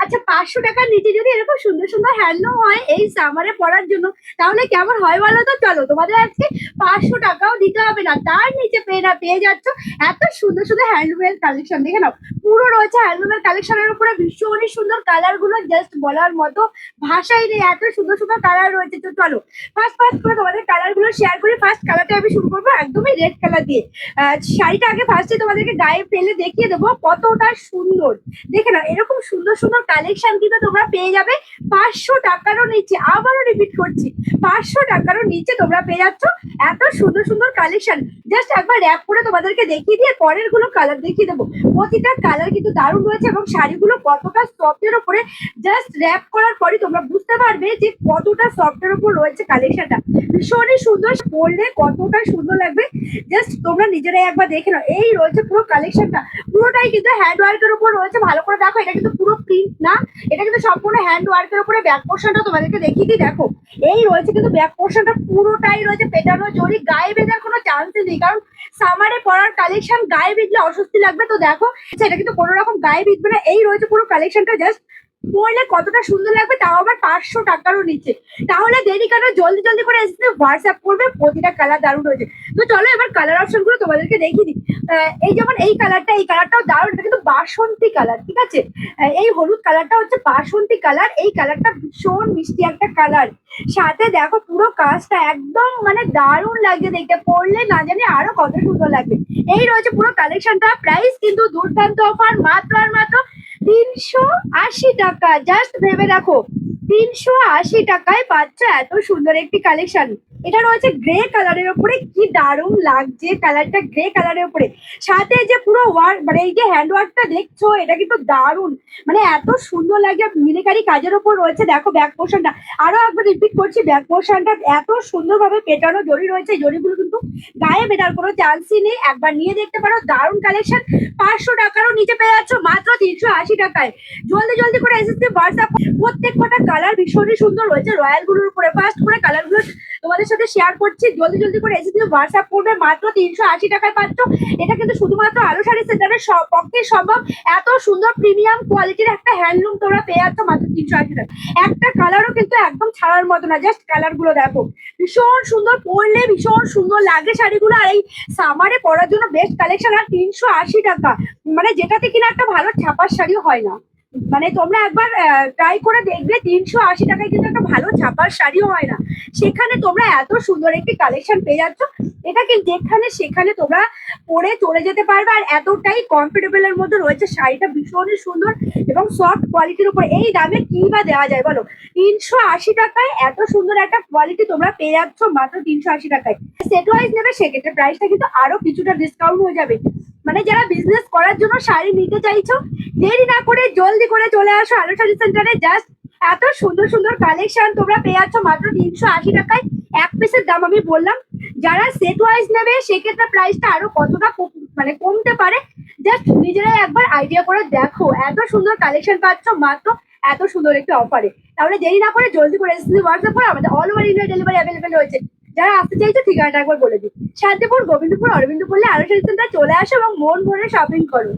আচ্ছা, 500 টাকার নিচে যদি এরকম সুন্দর সুন্দর হ্যান্ডলুম হয় এই সামারে পরার জন্য, তাহলে কেমন হয় বলো তো? চলো, তোমাদের আজকে 500 টাকাও দিতে হবে না, তার নিচে পেয়ে যাচ্ছ এত সুন্দর সুন্দর হ্যান্ডলুমের কালেকশন। দেখে নাও, পুরো রয়েছে হ্যান্ডলুমের কালেকশনের উপরে ভীষণই সুন্দর কালার গুলো, জাস্ট বলার মতো ভাষাই নেই, এত সুন্দর সুন্দর কালার রয়েছে। তো চলো ফার্স্ট ফার্স্ট করে তোমাদের কালার গুলো শেয়ার করি। ফার্স্ট কালারটা আমি শুরু করবো একদমই রেড কালার দিয়ে। শাড়িটা আগে ফার্স্টে তোমাদেরকে গায়ে ফেলে দেখিয়ে দেবো কতটা সুন্দর। দেখে নাও, এরকম সুন্দর সুন্দর কালেকশন কিন্তু তোমরা পেয়ে যাবে 500 টাকারও নিচে। আবারও রিপিট করছি, 500 টাকারও নিচে তোমরা পেয়ে যাচ্ছ এত সুন্দর সুন্দর কালেকশন। জাস্ট একবার র্যাপ করে তোমাদেরকে দেখিয়ে দিয়ে পরের গুলো কালার দেখিয়ে দেবো। প্রতিটা কালার কিন্তু দারুণ রয়েছে এবং শাড়িগুলো কতটা সফটের উপরে, জাস্ট র্যাপ করার পরই তোমরা বুঝতে পারবে যে কতটা সফটের উপর রয়েছে কালেকশনটা। ভীষণই সুন্দর, পরলে কতটা সুন্দর লাগবে জাস্ট তোমরা নিজেরাই একবার দেখে নাও। এই রয়েছে পুরো কালেকশনটা, পুরোটাই কিন্তু হ্যান্ড ওয়ার্কের উপর রয়েছে। ভালো করে দেখো, এটা কিন্তু পুরো প্রিন্ট না, এটা কিন্তু সম্পূর্ণ হ্যান্ড ওয়ার্কের উপরে। ব্যাক পোর্শনটা তোমাদেরকে দেখিয়ে দিই, দেখো এই রয়েছে কিন্তু ব্যাক পোর্শনটা পুরোটাই রয়েছে পেটানো জড়ি। গায়ে বেঁধার কোনো চান্সই নেই, কারণ সামারে পরার কালেকশন গায়ে বিঁধলে অস্বস্তি লাগবে। তো দেখো সেটা কিন্তু কোনো রকম গায়ে বিঁধবে না। এই রয়েছে পুরো কালেকশনটা, জাস্ট পরলে কতটা সুন্দর লাগবে, তাও আবার 500 টাকারও নিচে। তাহলে দেরি কেন, জলদি জলদি করে এসে হোয়াটসঅ্যাপ করবে। প্রতিটা কালার দারুণ রয়েছে। তো চলো এবার কালার অপশন গুলো তোমাদেরকে দেখিয়ে দিই। এই যেমন এই কালারটা, এই কালারটাও দারুণ, এটা কিন্তু বাসন্তী কালার, ঠিক আছে। এই হলুদ কালারটা হচ্ছে বাসন্তী কালার। এই কালারটা ভীষণ মিষ্টি একটা কালার। সাথে দেখো পুরো কাজটা একদম মানে দারুণ লাগছে দেখতে, পরলে না জানি আরো কত সুন্দর লাগবে। এই রয়েছে পুরো কালেকশনটা। প্রাইস কিন্তু দুর্দান্ত অফার, মাত্র আর মাত্র 380 টাকা। জাস্ট ভেবে রাখো, 380 টাকায় পাচ্ছ এত সুন্দর একটি কালেকশন। এটা রয়েছে গ্রে কালারের উপরে, কি দারুণ লাগছে কালারটা গ্রে কালারের উপরে। সাথে যে পুরো ওয়ার্ক, মানে এই যে হ্যান্ড ওয়ার্কটা দেখছো, এটা কিন্তু দারুণ, মানে এত সুন্দর লাগে। মিলিটারি কাজের উপর রয়েছে। দেখো ব্যাক পোর্শনটা, আরো একবার রিপিট করছি, ব্যাক পোর্শনটা এত সুন্দরভাবে পেটানো জড়ি রয়েছে। এই জড়িগুলো কিন্তু গায়ে বেটার কোনো চান্সই নেই, একবার নিয়ে দেখতে পারো। দারুণ কালেকশন, 500 টাকারও নিচে পেয়ে যাচ্ছ মাত্র 380 টাকায়। জলদি জলদি করে এসএসসি হোয়াটসঅ্যাপ। প্রত্যেক কটা কালার ভীষণই সুন্দর রয়েছে রয়্যাল গুলোর উপরে। ফার্স্ট করে কালার গুলো তোমাদের সাথে শেয়ার করছি, জলদি জলদি করে এসএসসি হোয়াটসঅ্যাপ করবে। মাত্র 380 টাকায় পাচ্ছ। এটা কিন্তু শুধুমাত্র আলো শাড়ি সেন্টারের পক্ষে সম্ভব। এত সুন্দর প্রিমিয়াম কোয়ালিটির একটা হ্যান্ডলুম তোমরা পেয়ে যাচ্ছ মাত্র 380 টাকা। একটা কালারও কিন্তু একদম ছাড়ার মতো না, জাস্ট কালার গুলো দেখো ভীষণ সুন্দর, পরলে ভীষণ সুন্দর লাগে শাড়িগুলো। আর এই সামারে পরার জন্য বেস্ট কালেকশন। আর 380 টাকা, মানে যেটাতে কিনা একটা ভালো ছাপার শাড়িও হয় না। মানে তোমরা একবার ট্রাই করে দেখবে, 380 টাকায় কিন্তু একটা ভালো ছাপার শাড়িও হয় না, সেখানে তোমরা এত সুন্দর একটি কালেকশন পেয়ে যাচ্ছ। এটা কিন্তু যেখানে সেখানে তোমরা পরে চলে যেতে পারবে। আর এতটাই কমফোর্টেবল এর মধ্যে রয়েছে শাড়িটা, ভীষণই সুন্দর এবং সফট কোয়ালিটির উপর। এই দামে কি বা দেওয়া যায় বলো? 380 টাকায় এত সুন্দর একটা কোয়ালিটি তোমরা পেয়ে যাচ্ছ মাত্র 380 টাকায়। সেট ওয়াইজ নেবে সেক্ষেত্রে প্রাইসটা কিন্তু আরো কিছুটা ডিসকাউন্ট হয়ে যাবে। মানে যারা বিজনেস করার জন্য শাড়ি নিতে চাইছো, দেরি না করে জলদি করে চলে আসো আলো শাড়ি সেন্টারে। জাস্ট এত সুন্দর সুন্দর কালেকশন তোমরা পেয়ে যাচ্ছ মাত্র 380 টাকায়। এক পিসের দাম আমি বললাম, যারা সেট ওয়াইজ নেবে সেক্ষেত্রে প্রাইসটা আরো কতটা মানে কমতে পারে, জাস্ট নিজেরাই একবার আইডিয়া করে দেখো। এত সুন্দর কালেকশন পাচ্ছ মাত্র এত সুন্দর একটি অফারে। তাহলে দেরি না করে জলদি করে এসএসসি হোয়াটসঅ্যাপ করে, আমাদের all over India delivery available রয়েছে। যারা আসতে চাইছো ঠিকানাটা একবার বলে দিই, শান্তিপুর, গোবিন্দপুর, অরবিন্দপুর আলো শাড়ি সেন্টার চলে আসো এবং মন ভরে শপিং করো।